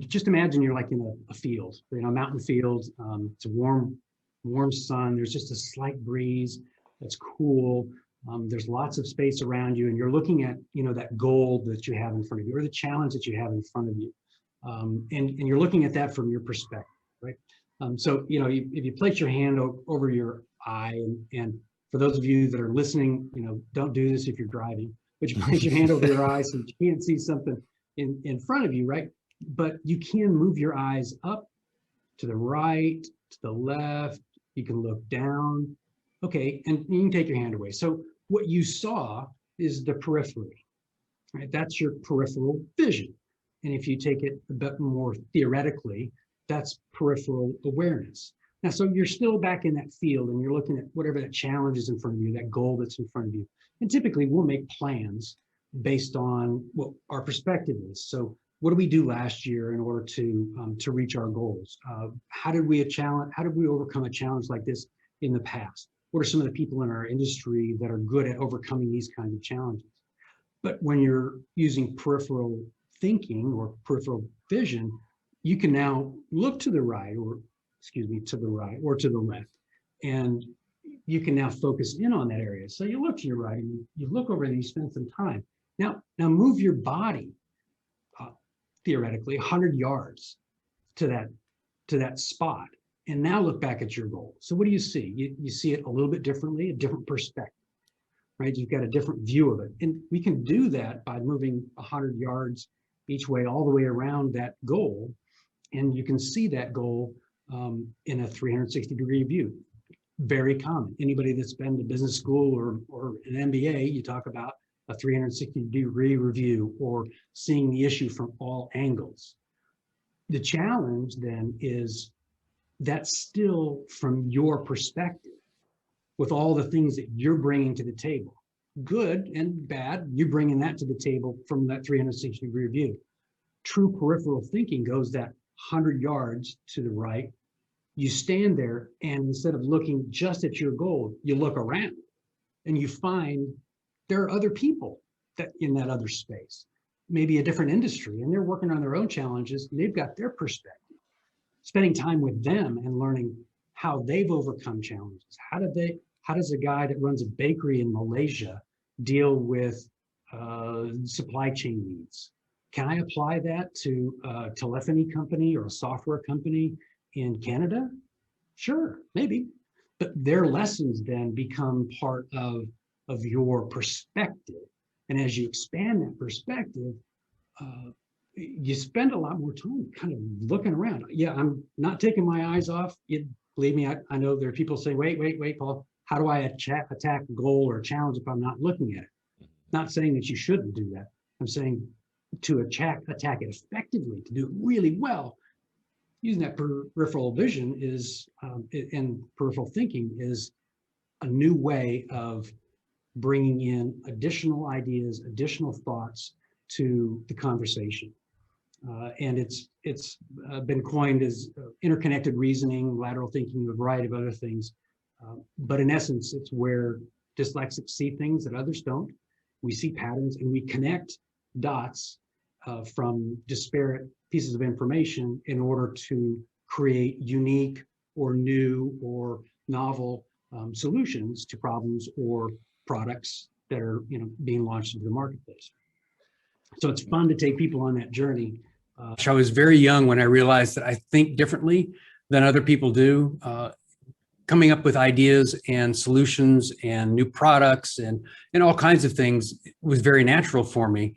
just imagine you're like in a field, a mountain field. It's a warm sun. There's just a slight breeze. That's cool. There's lots of space around you, and you're looking at, that goal that you have in front of you, or the challenge that you have in front of you. And you're looking at that from your perspective, right? So, if you place your hand over your eye, and for those of you that are listening, don't do this if you're driving, but you place your hand over your eye so that you can't see something in front of you, right? But you can move your eyes up, to the right, to the left. You can look down. Okay, and you can take your hand away. So what you saw is the periphery, right? That's your peripheral vision. And if you take it a bit more theoretically, that's peripheral awareness. Now, so you're still back in that field, and you're looking at whatever that challenge is in front of you, that goal that's in front of you. And typically we'll make plans based on what our perspective is. So what did we do last year in order to reach our goals? How did we overcome a challenge like this in the past? What are some of the people in our industry that are good at overcoming these kinds of challenges? But when you're using peripheral thinking or peripheral vision, you can now look to the right, or to the right or to the left, and you can now focus in on that area. So you look to your right, and you look over and you spend some time. Now move your body, theoretically 100 yards to that spot, and now look back at your goal. So what do you see? You see it a little bit differently, a different perspective, right? You've got a different view of it. And we can do that by moving 100 yards each way, all the way around that goal. And you can see that goal in a 360-degree view. Very common. Anybody that's been to business school or an MBA, you talk about a 360-degree review, or seeing the issue from all angles. The challenge then is that's still from your perspective, with all the things that you're bringing to the table. Good and bad, you're bringing that to the table from that 360-degree view. True peripheral thinking goes that 100 yards to the right. You stand there, and instead of looking just at your goal, you look around, and you find there are other people that in that other space, maybe a different industry, and they're working on their own challenges, and they've got their perspective. Spending time with them and learning how they've overcome challenges. How does a guy that runs a bakery in Malaysia deal with supply chain needs? Can I apply that to a telephony company or a software company in Canada? Sure, maybe. But their lessons then become part of your perspective. And as you expand that perspective, you spend a lot more time kind of looking around. Yeah, I'm not taking my eyes off. Believe me, I know there are people saying, wait, Paul, how do I attack a goal or a challenge if I'm not looking at it? Not saying that you shouldn't do that. I'm saying to attack it effectively, to do it really well, using that peripheral vision and peripheral thinking is a new way of bringing in additional ideas, additional thoughts to the conversation. And it's been coined as interconnected reasoning, lateral thinking, a variety of other things. But in essence, it's where dyslexics see things that others don't. We see patterns, and we connect dots from disparate pieces of information in order to create unique or new or novel solutions to problems or products that are being launched into the marketplace. So it's fun to take people on that journey. I was very young when I realized that I think differently than other people do. Coming up with ideas and solutions and new products and all kinds of things was very natural for me.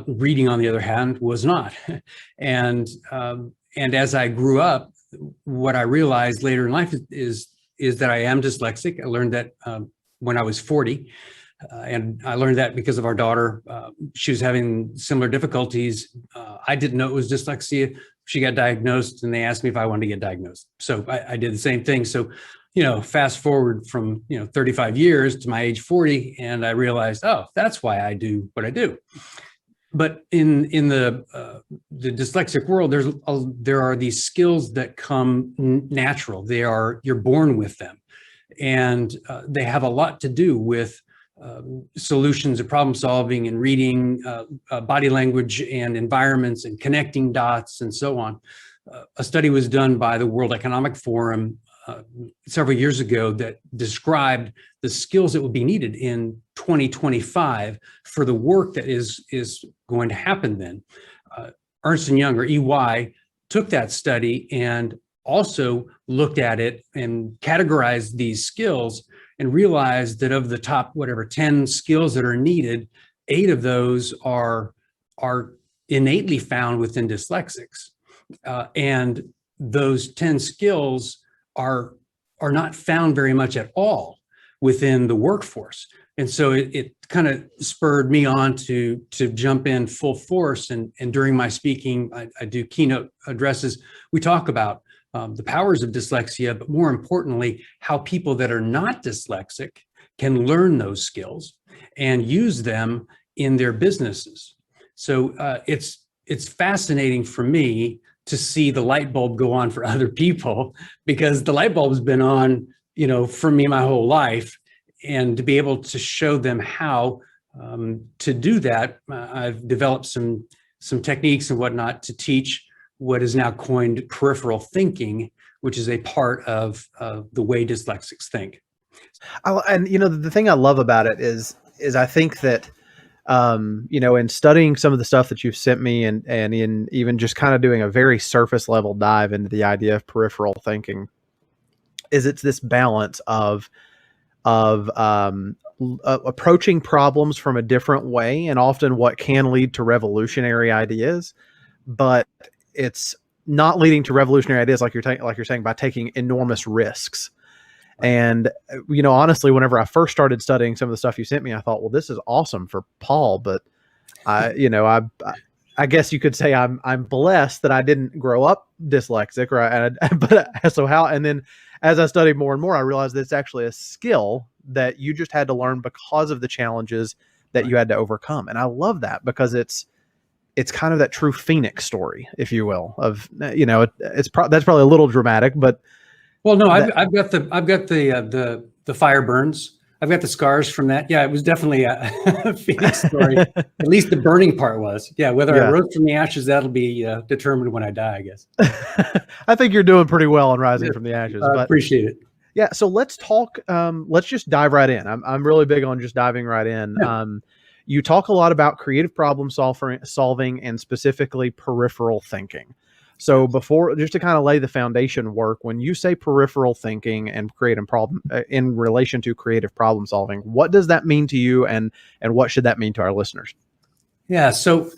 Reading, on the other hand, was not. And as I grew up, what I realized later in life is that I am dyslexic. I learned that when I was 40. And I learned that because of our daughter. She was having similar difficulties. I didn't know it was dyslexia. She got diagnosed, and they asked me if I wanted to get diagnosed. So I did the same thing. So, fast forward from, 35 years to my age 40, and I realized, oh, that's why I do what I do. But in the dyslexic world, there are these skills that come natural. You're born with them, and they have a lot to do with solutions and problem solving and reading body language and environments and connecting dots and so on. A study was done by the World Economic Forum several years ago that described the skills that would be needed in 2025 for the work that is going to happen then. Ernst & Young, or EY, took that study and also looked at it and categorized these skills and realized that of the top, 10 skills that are needed, 8 of those are innately found within dyslexics. And those 10 skills are not found very much at all within the workforce. And so it kind of spurred me on to jump in full force. And during my speaking, I do keynote addresses. We talk about the powers of dyslexia, but more importantly, how people that are not dyslexic can learn those skills and use them in their businesses. So it's fascinating for me to see the light bulb go on for other people, because the light bulb's been on, for me my whole life. And to be able to show them how to do that, I've developed some techniques and whatnot to teach what is now coined peripheral thinking, which is a part of the way dyslexics think. And the thing I love about it is I think that in studying some of the stuff that you've sent me and in even just kind of doing a very surface level dive into the idea of peripheral thinking, is it's this balance of approaching problems from a different way, and often what can lead to revolutionary ideas, but it's not leading to revolutionary ideas like you're saying by taking enormous risks. And honestly, whenever I first started studying some of the stuff you sent me, I thought, well, this is awesome for Paul, but I guess you could say I'm blessed that I didn't grow up dyslexic, right? But so how? And then as I studied more and more, I realized that it's actually a skill that you just had to learn because of the challenges that you had to overcome. And I love that, because it's kind of that true Phoenix story, if you will, of that's probably a little dramatic, but well, no, I've got the fire burns. I've got the scars from that. Yeah, it was definitely a Phoenix story. At least the burning part was. Yeah, whether I rose from the ashes, that'll be determined when I die, I guess. I think you're doing pretty well on rising from the ashes. I appreciate it. Yeah, so let's talk. Let's just dive right in. I'm really big on just diving right in. Yeah. You talk a lot about creative problem solving and specifically peripheral thinking. So before, just to kind of lay the foundation work, when you say peripheral thinking and creative problem in relation to creative problem solving, what does that mean to you, and what should that mean to our listeners? Yeah, so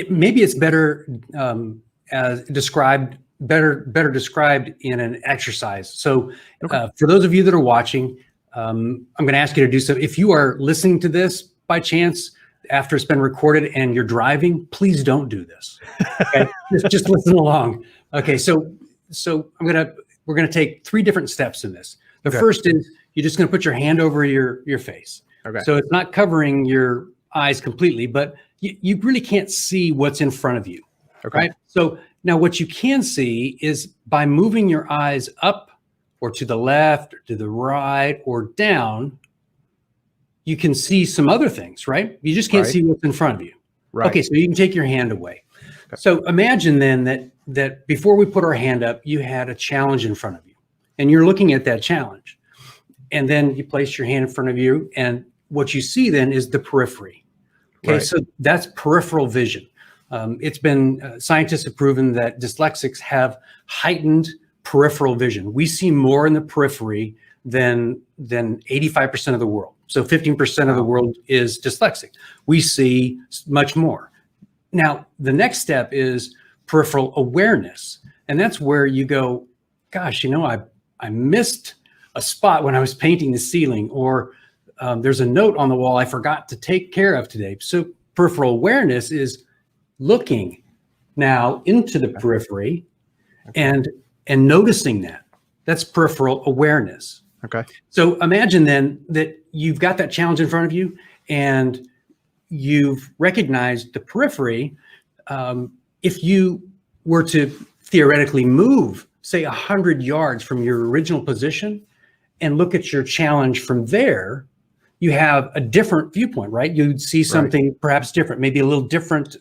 maybe it's better described in an exercise. So for those of you that are watching, I'm going to ask you to do so. If you are listening to this by chance after it's been recorded and you're driving, please don't do this. Okay, just listen along. Okay, so we're gonna take 3 different steps in this. The first is you're just gonna put your hand over your face. Okay. So it's not covering your eyes completely, but you really can't see what's in front of you. Okay. Right? So now what you can see is by moving your eyes up or to the left or to the right or down, you can see some other things, right? You just can't see what's in front of you. Right. Okay, so you can take your hand away. Okay. So imagine then that before we put our hand up, you had a challenge in front of you, and you're looking at that challenge. And then you place your hand in front of you, and what you see then is the periphery. Okay, so that's peripheral vision. It's been, scientists have proven that dyslexics have heightened peripheral vision. We see more in the periphery than 85% of the world. So 15% of the world is dyslexic. We see much more. Now, the next step is peripheral awareness. And that's where you go, gosh, I missed a spot when I was painting the ceiling, or there's a note on the wall I forgot to take care of today. So peripheral awareness is looking now into the periphery and noticing that. That's peripheral awareness. Okay. So imagine then that you've got that challenge in front of you and you've recognized the periphery. If you were to theoretically move, say 100 yards from your original position and look at your challenge from there, you have a different viewpoint, right? You'd see something perhaps different, maybe a little different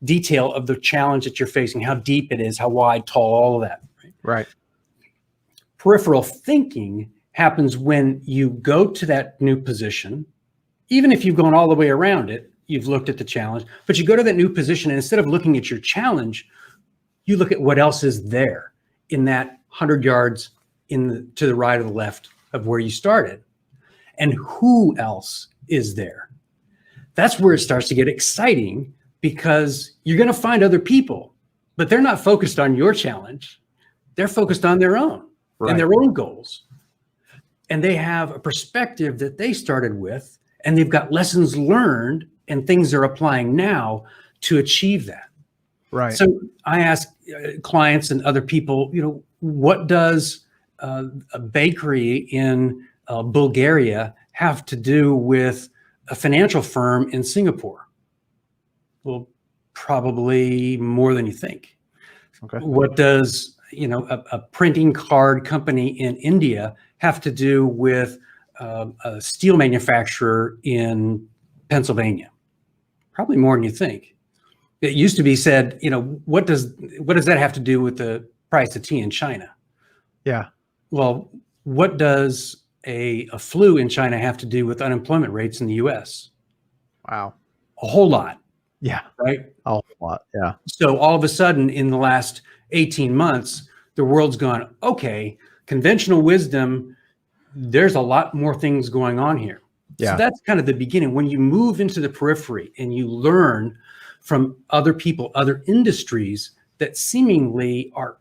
detail of the challenge that you're facing, how deep it is, how wide, tall, all of that. Right. Peripheral thinking happens when you go to that new position, even if you've gone all the way around it, you've looked at the challenge, but you go to that new position, and instead of looking at your challenge, you look at what else is there in that 100 yards to the right or the left of where you started, and who else is there. That's where it starts to get exciting, because you're going to find other people, but they're not focused on your challenge. They're focused on their own and their own goals. And they have a perspective that they started with, and they've got lessons learned and things they're applying now to achieve that. Right. So I ask clients and other people, what does a bakery in Bulgaria have to do with a financial firm in Singapore? Well, probably more than you think. Okay. What does a printing card company in India have to do with a steel manufacturer in Pennsylvania? Probably more than you think. It used to be said, what does that have to do with the price of tea in China? Yeah. Well, what does a flu in China have to do with unemployment rates in the US? Wow. A whole lot. Yeah. Right? A whole lot. Yeah. So all of a sudden, in the last 18 months, the world's gone, okay, conventional wisdom, there's a lot more things going on here. Yeah. So that's kind of the beginning. When you move into the periphery and you learn from other people, other industries that seemingly are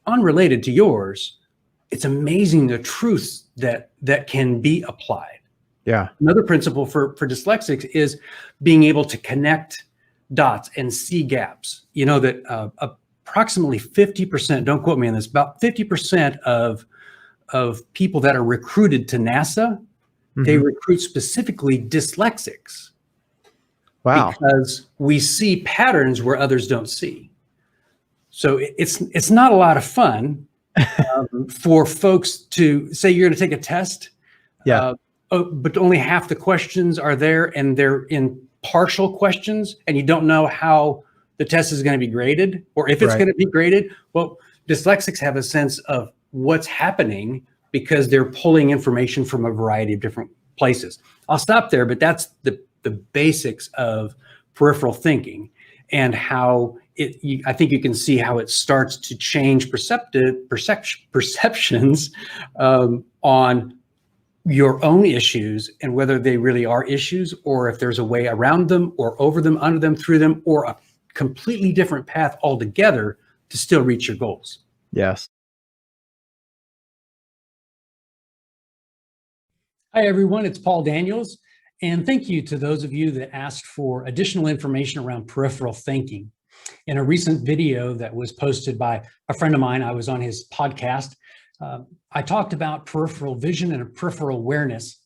unrelated to yours, it's amazing the truths that can be applied. Yeah. Another principle for dyslexics is being able to connect dots and see gaps. That approximately 50%, don't quote me on this, about 50% of people that are recruited to NASA, they recruit specifically dyslexics. Wow. Because we see patterns where others don't see. So it's not a lot of fun for folks to say you're going to take a test, but only half the questions are there, and they're in partial questions, and you don't know how the test is going to be graded or if it's going to be graded. Well, dyslexics have a sense of what's happening because they're pulling information from a variety of different places. I'll stop there, but that's the basics of peripheral thinking, and how I think you can see how it starts to change perceptions on your own issues, and whether they really are issues, or if there's a way around them or over them, under them, through them, or a completely different path altogether to still reach your goals. Yes. Hi, everyone. It's Paul Daniels. And thank you to those of you that asked for additional information around peripheral thinking. In a recent video that was posted by a friend of mine, I was on his podcast. I talked about peripheral vision and peripheral awareness,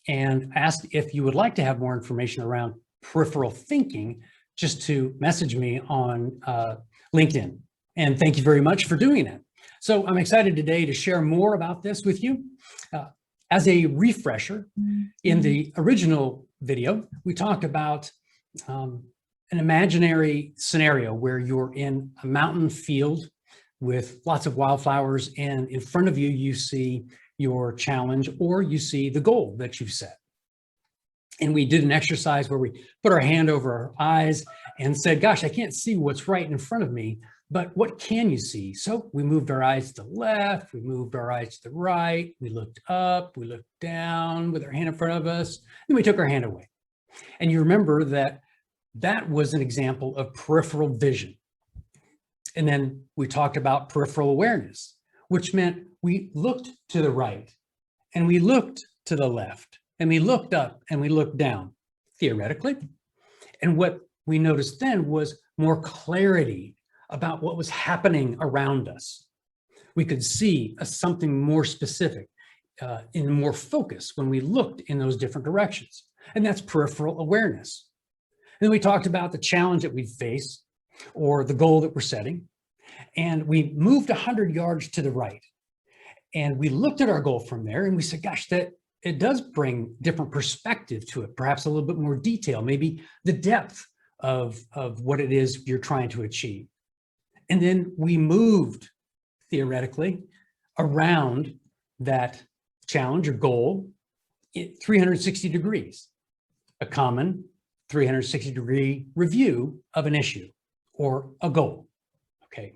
and asked if you would like to have more information around peripheral thinking, just to message me on LinkedIn. And thank you very much for doing that. So I'm excited today to share more about this with you. As a refresher, in the original video, we talked about an imaginary scenario where you're in a mountain field with lots of wildflowers, and in front of you, you see your challenge, or you see the goal that you've set. And we did an exercise where we put our hand over our eyes and said, gosh, I can't see what's right in front of me, but what can you see? So we moved our eyes to the left, we moved our eyes to the right, we looked up, we looked down with our hand in front of us, and we took our hand away. And you remember that that was an example of peripheral vision. And then we talked about peripheral awareness, which meant we looked to the right, and we looked to the left, and we looked up, and we looked down, theoretically. And what we noticed then was more clarity about what was happening around us. We could see something more specific, in more focus when we looked in those different directions. And that's peripheral awareness. And then we talked about the challenge that we face, or the goal that we're setting. And we moved 100 yards to the right. And we looked at our goal from there, and we said, gosh, that it does bring different perspective to it, perhaps a little bit more detail, maybe the depth of what it is you're trying to achieve. And then we moved theoretically around that challenge or goal 360 degrees, a common 360-degree review of an issue or a goal. Okay.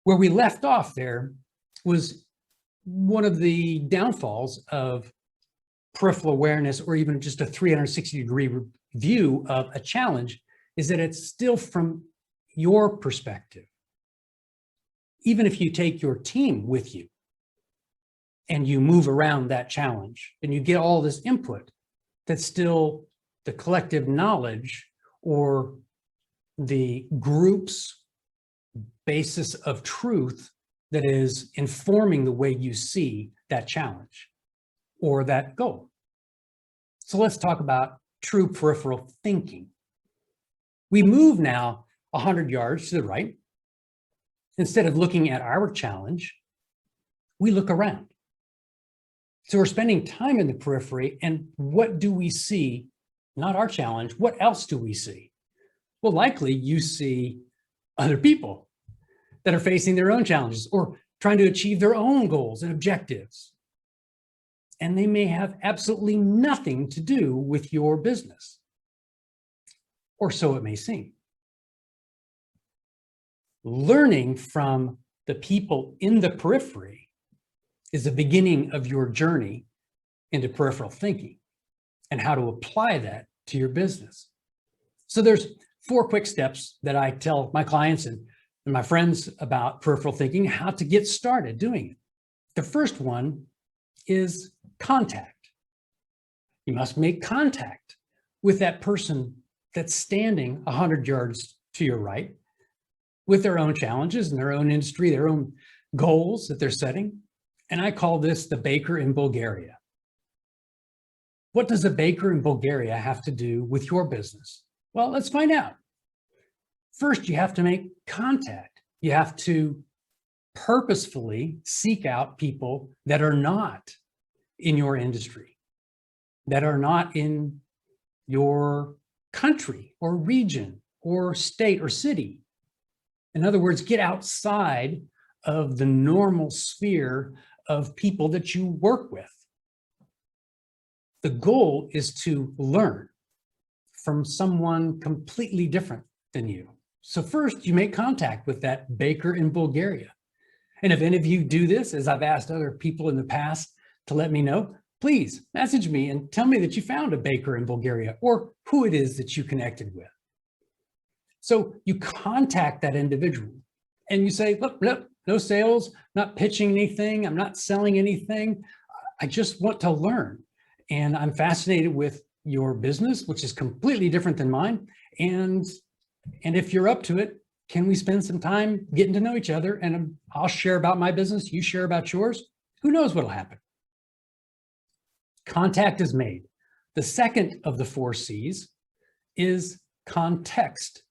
Where we left off there was one of the downfalls of peripheral awareness, or even just a 360-degree view of a challenge, is that it's still from your perspective. Even if you take your team with you and you move around that challenge and you get all this input, that's still the collective knowledge or the group's basis of truth that is informing the way you see that challenge or that goal. So let's talk about true peripheral thinking. We move now 100 yards to the right. Instead of looking at our challenge, we look around. So we're spending time in the periphery, and what do we see? Not our challenge. What else do we see? Well, likely you see other people that are facing their own challenges or trying to achieve their own goals and objectives. And they may have absolutely nothing to do with your business, or so it may seem. Learning from the people in the periphery is the beginning of your journey into peripheral thinking and how to apply that to your business. So there's 4 quick steps that I tell my clients and my friends about peripheral thinking, how to get started doing it. The first one is contact. You must make contact with that person that's standing 100 yards to your right, with their own challenges and their own industry, their own goals that they're setting. And I call this the baker in Bulgaria. What does a baker in Bulgaria have to do with your business? Well, let's find out. First, you have to make contact. You have to purposefully seek out people that are not in your industry, that are not in your country or region or state or city. In other words, get outside of the normal sphere of people that you work with. The goal is to learn from someone completely different than you. So first, you make contact with that baker in Bulgaria. And if any of you do this, as I've asked other people in the past to let me know, please message me and tell me that you found a baker in Bulgaria or who it is that you connected with. So you contact that individual and you say, look, no sales, not pitching anything. I'm not selling anything. I just want to learn. And I'm fascinated with your business, which is completely different than mine. And if you're up to it, can we spend some time getting to know each other? And I'll share about my business. You share about yours. Who knows what'll happen? Contact is made. The second of the 4 C's is context.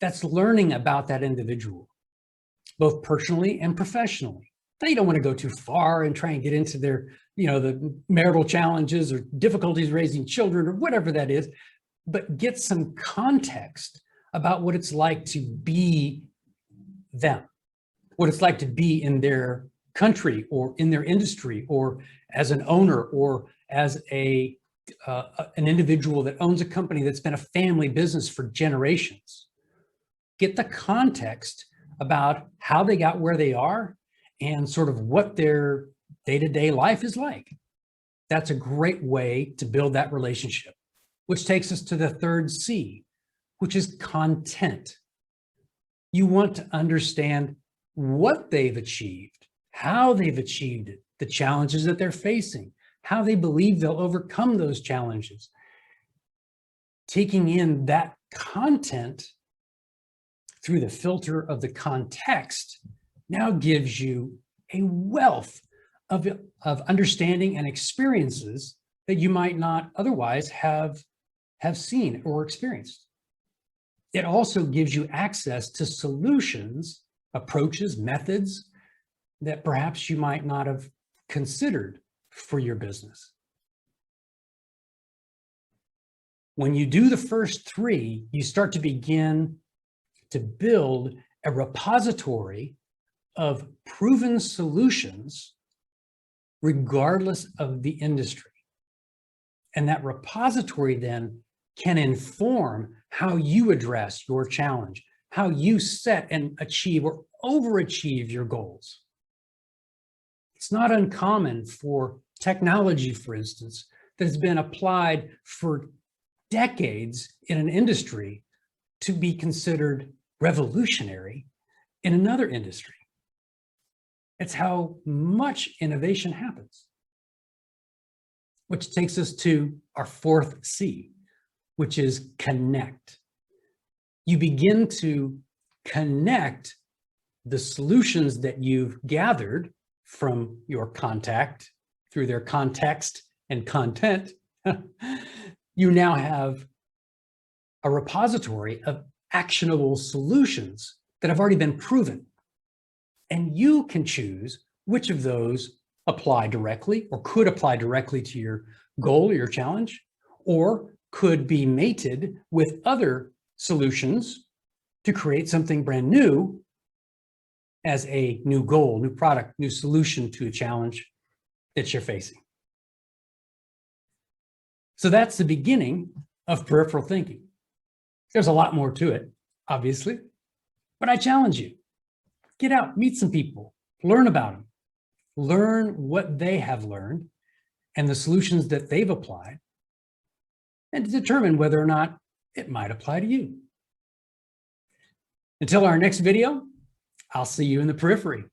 That's learning about that individual, both personally and professionally. Now, you don't want to go too far and try and get into their, the marital challenges or difficulties raising children or whatever that is, but get some context about what it's like to be them, what it's like to be in their country or in their industry or as an owner or as an individual that owns a company that's been a family business for generations. Get the context about how they got where they are and sort of what their day-to-day life is like. That's a great way to build that relationship, which takes us to the 3rd C, which is content. You want to understand what they've achieved, how they've achieved it, the challenges that they're facing, how they believe they'll overcome those challenges. Taking in that content through the filter of the context now gives you a wealth of understanding and experiences that you might not otherwise have seen or experienced. It also gives you access to solutions, approaches, methods that perhaps you might not have considered for your business. When you do the first three, you start to begin to build a repository of proven solutions regardless of the industry. And that repository then can inform how you address your challenge, how you set and achieve or overachieve your goals. It's not uncommon for technology, for instance, that has been applied for decades in an industry to be considered revolutionary in another industry. It's how much innovation happens. Which takes us to our fourth C, which is connect. You begin to connect the solutions that you've gathered from your contact through their context and content. You now have a repository of actionable solutions that have already been proven. And you can choose which of those apply directly or could apply directly to your goal or your challenge, or could be mated with other solutions to create something brand new as a new goal, new product, new solution to a challenge that you're facing. So that's the beginning of peripheral thinking. There's a lot more to it, obviously, but I challenge you. Get out, meet some people, learn about them, learn what they have learned and the solutions that they've applied, and to determine whether or not it might apply to you. Until our next video, I'll see you in the periphery.